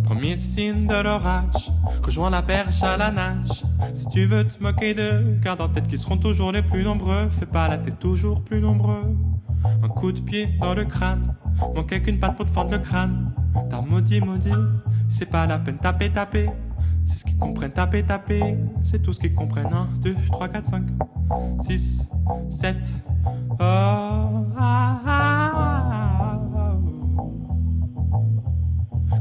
Premier signe de l'orage, rejoins la perche à la nage. Si tu veux te moquer d'eux, garde en tête qu'ils seront toujours les plus nombreux. Fais pas la tête, toujours plus nombreux. Un coup de pied dans le crâne, manquait qu'une patte pour te fendre le crâne. T'as maudit, maudit, c'est pas la peine, taper, taper. C'est ce qu'ils comprennent, taper, taper. C'est tout ce qu'ils comprennent. 1, 2, 3, 4, 5, 6, 7. Oh, ah, ah, ah.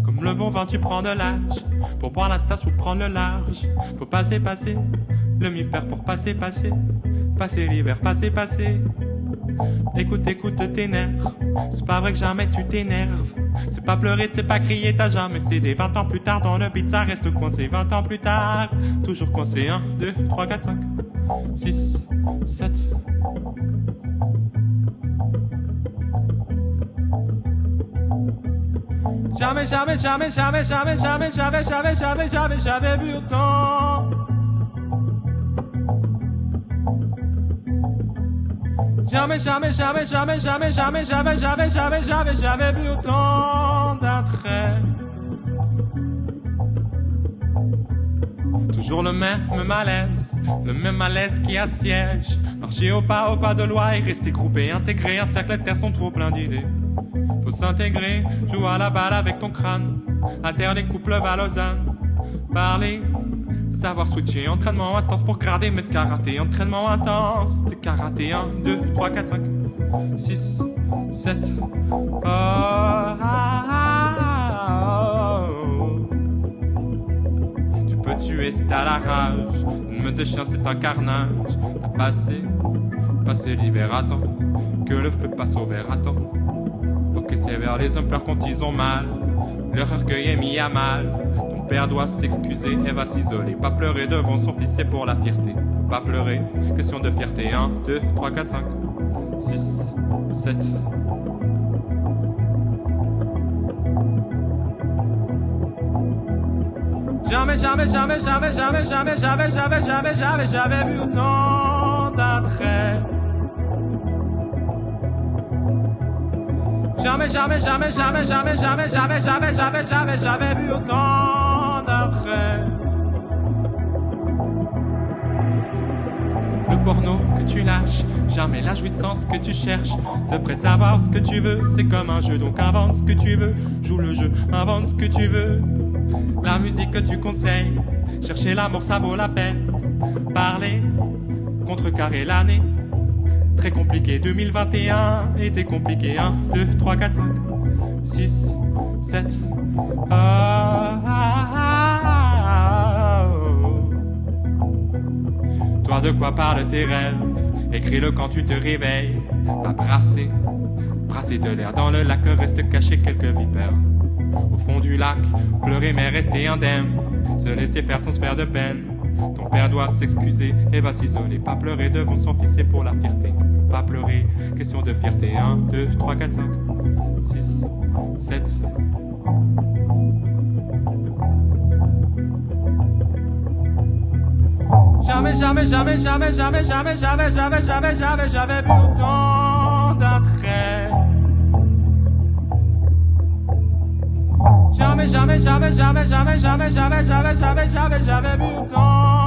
Comme le bon vin, tu prends de l'âge pour boire la tasse ou prendre le large. Faut passer, passer le mi-père pour passer, passer. Passer l'hiver, passer, passer. Écoute, écoute tes nerfs. C'est pas vrai que jamais tu t'énerves. C'est pas pleurer, c'est pas crier, t'as jamais cédé. 20 ans plus tard dans le beat, ça reste coincé. 20 ans plus tard, toujours coincé. 1, 2, 3, 4, 5, 6, 7. Jamais, jamais, jamais, jamais, jamais, jamais, jamais, jamais, jamais, jamais, jamais vu autant. Jamais, jamais, jamais, jamais, jamais, jamais, jamais, jamais, jamais, jamais, jamais vu autant d'attrait. Toujours le même malaise qui assiège. Marcher au pas de loi et rester groupé, intégré. Un cercle de terre sont trop plein d'idées. Faut s'intégrer, joue à la balle avec ton crâne. Alterner couple à Lausanne. Parler, savoir switcher. Entraînement intense pour grader, mettre karaté. Entraînement intense, t'es karaté. 1, 2, 3, 4, 5, 6, 7. Oh, ah, ah, oh. Tu peux tuer si t'as la rage. Une meute de chien c'est un carnage. T'as passé l'hiver à temps. Que le feu passe au vert à temps. Ok, c'est vers les hommes pleurent quand ils ont mal. Leur orgueil est mis à mal. Ton père doit s'excuser et va s'isoler. Pas pleurer devant son fils, c'est pour la fierté. Faut pas pleurer, question de fierté. 1, 2, 3, 4, 5, 6, 7. Jamais, jamais, jamais, jamais, jamais, jamais, jamais, jamais, jamais, jamais, jamais vu autant d'attrait. Jamais, jamais, jamais, jamais, jamais, jamais, jamais, jamais, jamais, jamais, jamais vu autant d'attrait. Le porno que tu lâches, jamais la jouissance que tu cherches. Devrais savoir ce que tu veux, c'est comme un jeu, donc invente ce que tu veux. Joue le jeu, invente ce que tu veux. La musique que tu conseilles, chercher l'amour ça vaut la peine. Parler, contrecarrer l'année. Très compliqué, 2021 était compliqué. 1, 2, 3, 4, 5, 6, 7. Oh, ah, ah, oh. Toi de quoi parlent tes rêves? Écris-le quand tu te réveilles. T'as brassé de l'air dans le lac, reste caché quelques vipères. Au fond du lac, pleurer mais rester indemne. Se laisser faire sans se faire de peine. Ton père doit s'excuser et va s'isoler. Pas pleurer devant son fils, c'est pour la fierté. Faut pas pleurer, question de fierté. 1, 2, 3, 4, 5, 6, 7. Jamais, jamais, jamais, jamais, jamais, jamais, jamais, jamais, jamais, jamais, jamais vu autant d'attrait. Jamais, jamais, jamais, jamais, jamais, jamais, jamais, jamais, jamais, jamais, jamais vu autant.